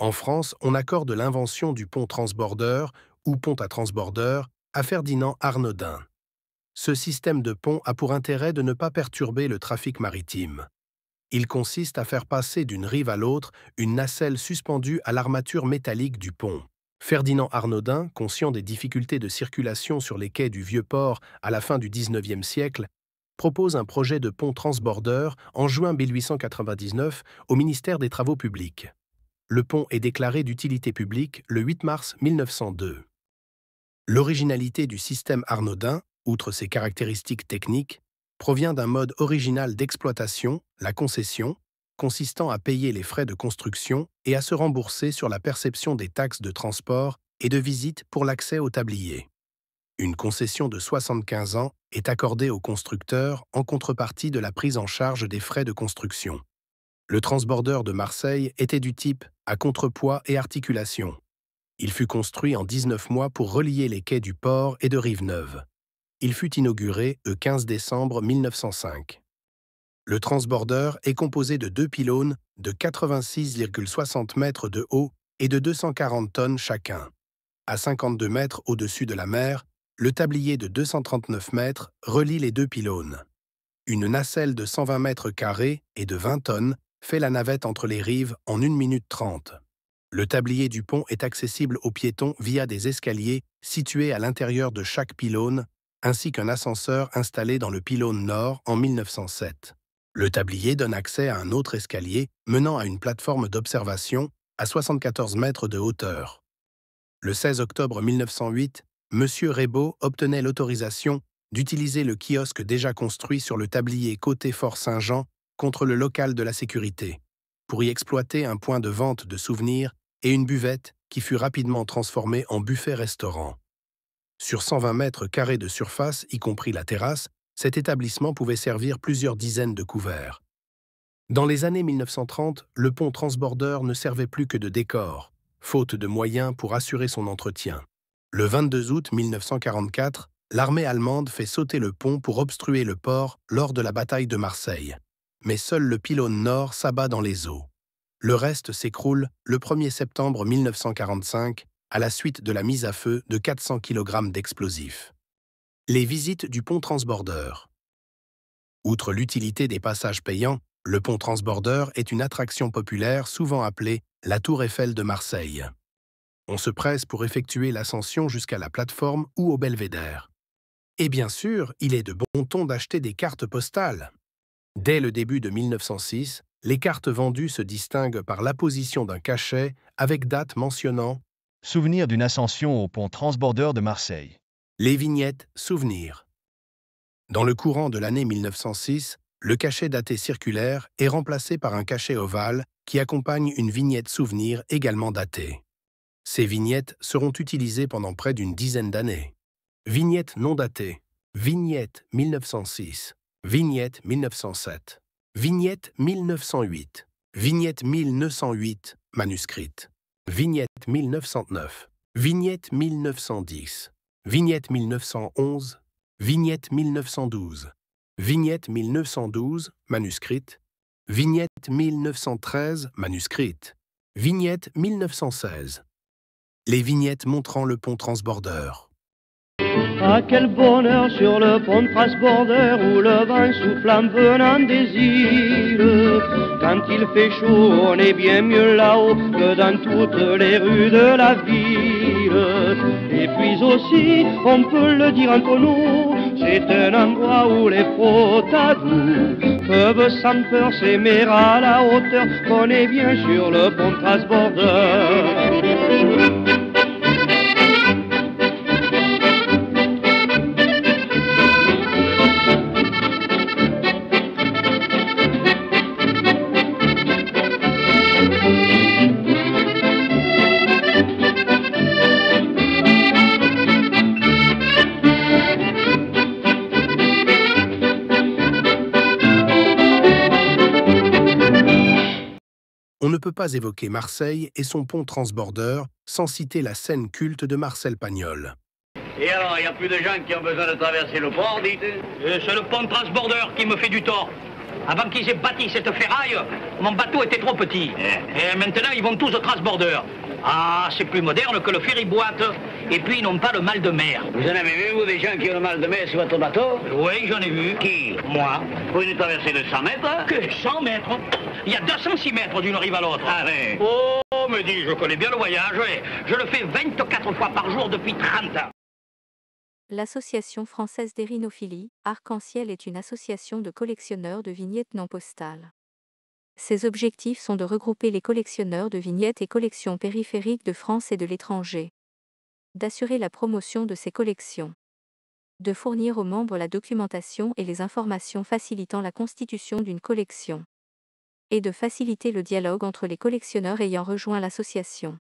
En France, on accorde l'invention du pont transbordeur ou pont à transbordeur à Ferdinand Arnaudin. Ce système de pont a pour intérêt de ne pas perturber le trafic maritime. Il consiste à faire passer d'une rive à l'autre une nacelle suspendue à l'armature métallique du pont. Ferdinand Arnaudin, conscient des difficultés de circulation sur les quais du Vieux-Port à la fin du XIXe siècle, propose un projet de pont transbordeur en juin 1899 au ministère des Travaux publics. Le pont est déclaré d'utilité publique le 8 mars 1902. L'originalité du système Arnaudin, outre ses caractéristiques techniques, provient d'un mode original d'exploitation, la concession, consistant à payer les frais de construction et à se rembourser sur la perception des taxes de transport et de visite pour l'accès au tablier. Une concession de 75 ans est accordée au constructeur en contrepartie de la prise en charge des frais de construction. Le transbordeur de Marseille était du type à contrepoids et articulation. Il fut construit en 19 mois pour relier les quais du port et de Rive-Neuve. Il fut inauguré le 15 décembre 1905. Le transbordeur est composé de 2 pylônes de 86,60 mètres de haut et de 240 tonnes chacun. À 52 mètres au-dessus de la mer, le tablier de 239 mètres relie les 2 pylônes. Une nacelle de 120 mètres carrés et de 20 tonnes fait la navette entre les rives en 1 minute 30. Le tablier du pont est accessible aux piétons via des escaliers situés à l'intérieur de chaque pylône, ainsi qu'un ascenseur installé dans le pylône nord en 1907. Le tablier donne accès à un autre escalier menant à une plateforme d'observation à 74 mètres de hauteur. Le 16 octobre 1908, M. Raybaud obtenait l'autorisation d'utiliser le kiosque déjà construit sur le tablier côté Fort Saint-Jean contre le local de la sécurité, pour y exploiter un point de vente de souvenirs et une buvette qui fut rapidement transformée en buffet-restaurant. Sur 120 mètres carrés de surface, y compris la terrasse, cet établissement pouvait servir plusieurs dizaines de couverts. Dans les années 1930, le pont transbordeur ne servait plus que de décor, faute de moyens pour assurer son entretien. Le 22 août 1944, l'armée allemande fait sauter le pont pour obstruer le port lors de la bataille de Marseille. Mais seul le pylône nord s'abat dans les eaux. Le reste s'écroule le 1er septembre 1945 à la suite de la mise à feu de 400 kg d'explosifs. Les visites du pont transbordeur. Outre l'utilité des passages payants, le pont transbordeur est une attraction populaire souvent appelée la Tour Eiffel de Marseille. On se presse pour effectuer l'ascension jusqu'à la plateforme ou au belvédère. Et bien sûr, il est de bon ton d'acheter des cartes postales. Dès le début de 1906, les cartes vendues se distinguent par l'apposition d'un cachet avec date mentionnant « Souvenir d'une ascension au pont transbordeur de Marseille ». Les vignettes souvenirs. Dans le courant de l'année 1906, le cachet daté circulaire est remplacé par un cachet ovale qui accompagne une vignette souvenir également datée. Ces vignettes seront utilisées pendant près d'une dizaine d'années. Vignettes non datées. Vignette 1906. Vignette 1907. Vignette 1908. Vignette 1908, manuscrite. Vignette 1909. Vignette 1910. Vignette 1911. Vignette 1912. Vignette 1912, manuscrite. Vignette 1913, manuscrite. Vignette 1916. Les vignettes montrant le pont transbordeur. Ah, quel bonheur sur le pont transbordeur où le vent souffle en venant des îles. Quand il fait chaud, on est bien mieux là-haut que dans toutes les rues de la ville. Et puis aussi, on peut le dire entre nous, c'est un endroit où les protadous peuvent sans peur s'aimer à la hauteur qu'on est bien sur le pont transbordeur. On ne peut pas évoquer Marseille et son pont transbordeur sans citer la scène culte de Marcel Pagnol. Et alors, il n'y a plus de gens qui ont besoin de traverser le port, dites? C'est le pont transbordeur qui me fait du tort. Avant qu'ils aient bâti cette ferraille, mon bateau était trop petit. Et maintenant, ils vont tous au transborder. Ah, c'est plus moderne que le ferry-boîte. Et puis, ils n'ont pas le mal de mer. Vous en avez vu, vous, des gens qui ont le mal de mer sur votre bateau? Oui, j'en ai vu. Qui? Moi. Pour une traversée de 100 mètres? Que 100 mètres? Il y a 206 mètres d'une rive à l'autre. Ah ouais. Oh, me dis, je connais bien le voyage. Ouais. Je le fais 24 fois par jour depuis 30 ans. L'Association française d'érinophilie, Arc-en-Ciel est une association de collectionneurs de vignettes non postales. Ses objectifs sont de regrouper les collectionneurs de vignettes et collections périphériques de France et de l'étranger, d'assurer la promotion de ces collections, de fournir aux membres la documentation et les informations facilitant la constitution d'une collection, et de faciliter le dialogue entre les collectionneurs ayant rejoint l'association.